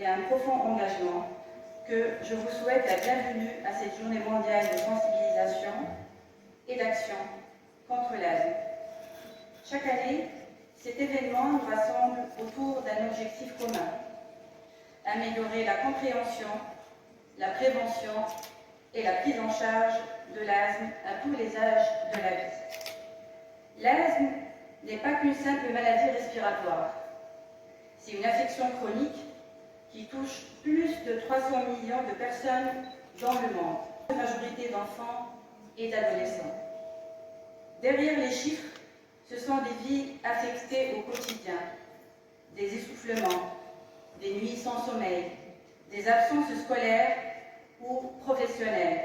et un profond engagement que je vous souhaite la bienvenue à cette journée mondiale de sensibilisation et d'action contre l'asthme. Chaque année, cet événement nous rassemble autour d'un objectif commun: améliorer la compréhension, la prévention et la prise en charge de l'asthme à tous les âges de la vie. L'asthme n'est pas qu'une simple maladie respiratoire. C'est une affection chronique qui touche plus de 300 millions de personnes dans le monde, la majorité d'enfants et d'adolescents. Derrière les chiffres, ce sont des vies affectées au quotidien, des essoufflements, des nuits sans sommeil, des absences scolaires ou professionnelles,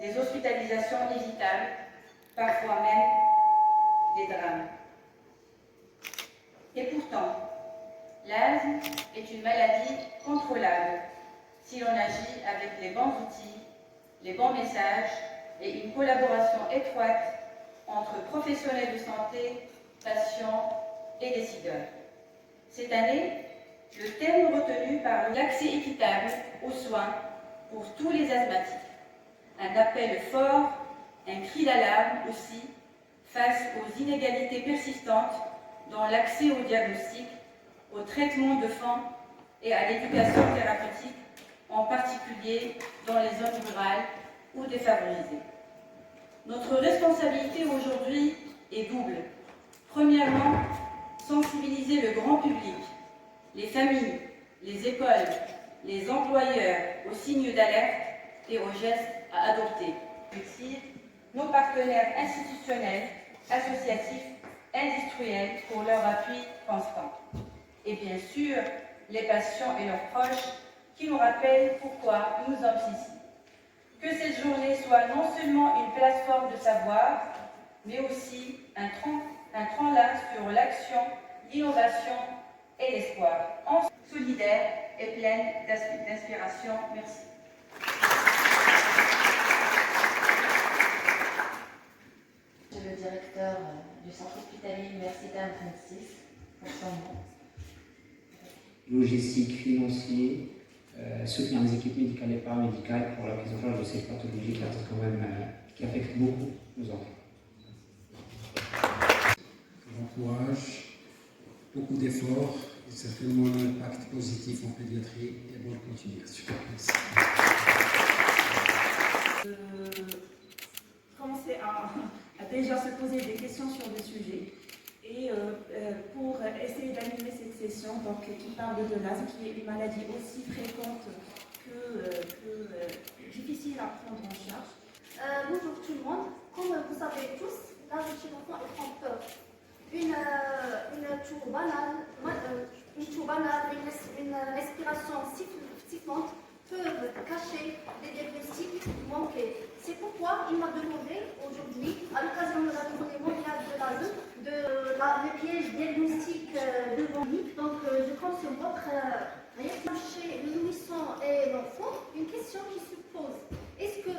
des hospitalisations évitables, parfois même des drames. Et pourtant, l'asthme est une maladie contrôlable si l'on agit avec les bons outils, les bons messages et une collaboration étroite entre professionnels de santé, patients et décideurs. Cette année, le thème retenu par l'accès équitable aux soins pour tous les asthmatiques. Un appel fort, un cri d'alarme aussi, face aux inégalités persistantes dans l'accès au diagnostic, au traitement de fond et à l'éducation thérapeutique, en particulier dans les zones rurales ou défavorisées. Notre responsabilité aujourd'hui est double. Premièrement, sensibiliser le grand public, les familles, les écoles, les employeurs aux signes d'alerte et aux gestes à adopter. Nos partenaires institutionnels, associatifs, industriels pour leur appui constant. Et bien sûr, les patients et leurs proches qui nous rappellent pourquoi nous sommes ici. Que cette journée soit non seulement une plateforme de savoir, mais aussi un tremplin sur l'action, l'innovation et l'espoir. Solidaire et pleine d'inspiration. Merci. Le directeur du centre hospitalier universitaire 26 pour son nom. Logistique, financier, soutenir les équipes médicales et paramédicales pour la prise en charge de ces pathologies qui affectent beaucoup nos enfants. J'encourage beaucoup d'efforts et certainement un impact positif en pédiatrie et bonne continuation. Merci. Commencer à déjà se poser des questions sur le sujet et pour essayer d'animer cette session donc, qui parle de l'asthme, qui est une maladie aussi fréquente que difficile à prendre en charge. Bonjour tout le monde. Comme vous savez tous, l'asthme chez l'enfant est trompeur. Une toux banale, une respiration sifflante peuvent cacher des diagnostics manqués. C'est pourquoi il m'a demandé aujourd'hui, à l'occasion de la journée mondiale de l'asthme, les pièges diagnostiques devant lui. Donc je compte sur votre réaction chez le nourrisson et l'enfant. Une question qui se pose: est-ce que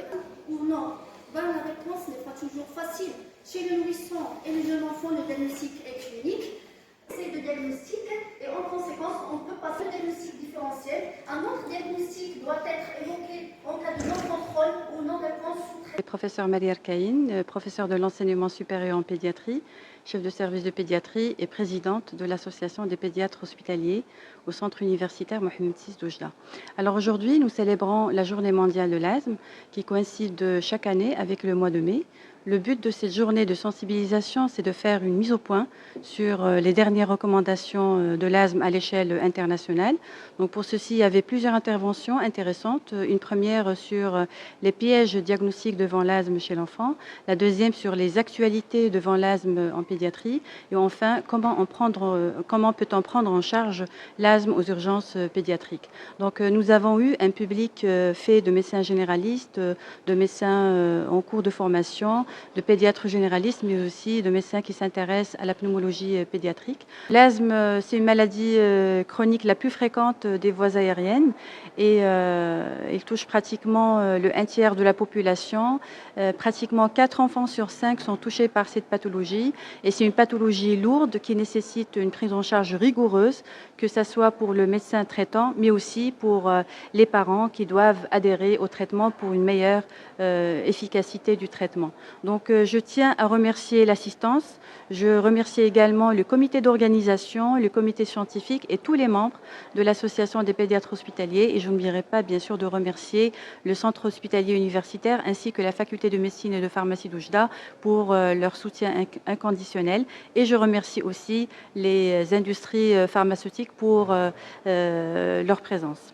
ou non? Ben, la réponse n'est pas toujours facile. Chez le nourrisson et le jeune enfant, le diagnostic est clinique. C'est de diagnostic et en conséquence, on peut passer au diagnostic différentiel. Un autre diagnostic doit être évoqué en cas de non-contrôle ou non-réponse sous-traitée. Professeur Maria Kaïn, professeure de l'enseignement supérieur en pédiatrie, chef de service de pédiatrie et présidente de l'association des pédiatres hospitaliers au centre universitaire Mohamed VI d'Oujda. Alors aujourd'hui, nous célébrons la journée mondiale de l'asthme qui coïncide chaque année avec le mois de mai. Le but de cette journée de sensibilisation, c'est de faire une mise au point sur les dernières recommandations de l'asthme à l'échelle internationale. Donc pour ceci, il y avait plusieurs interventions intéressantes. Une première sur les pièges diagnostiques devant l'asthme chez l'enfant, la deuxième sur les actualités devant l'asthme en pédiatrie, et enfin comment peut-on prendre en charge l'asthme aux urgences pédiatriques. Donc nous avons eu un public fait de médecins généralistes, de médecins en cours de formation, de pédiatres généralistes, mais aussi de médecins qui s'intéressent à la pneumologie pédiatrique. L'asthme, c'est une maladie chronique la plus fréquente des voies aériennes et il touche pratiquement le 1/3 de la population. Pratiquement 4 enfants sur 5 sont touchés par cette pathologie Et c'est une pathologie lourde qui nécessite une prise en charge rigoureuse, que ce soit pour le médecin traitant, mais aussi pour les parents qui doivent adhérer au traitement pour une meilleure efficacité du traitement. Donc je tiens à remercier l'assistance. Je remercie également le comité d'organisation, le comité scientifique et tous les membres de l'association des pédiatres hospitaliers. Et je n'oublierai pas, bien sûr, de remercier le centre hospitalier universitaire ainsi que la faculté de médecine et de pharmacie d'Oujda pour leur soutien inconditionnel. Et je remercie aussi les industries pharmaceutiques pour leur présence.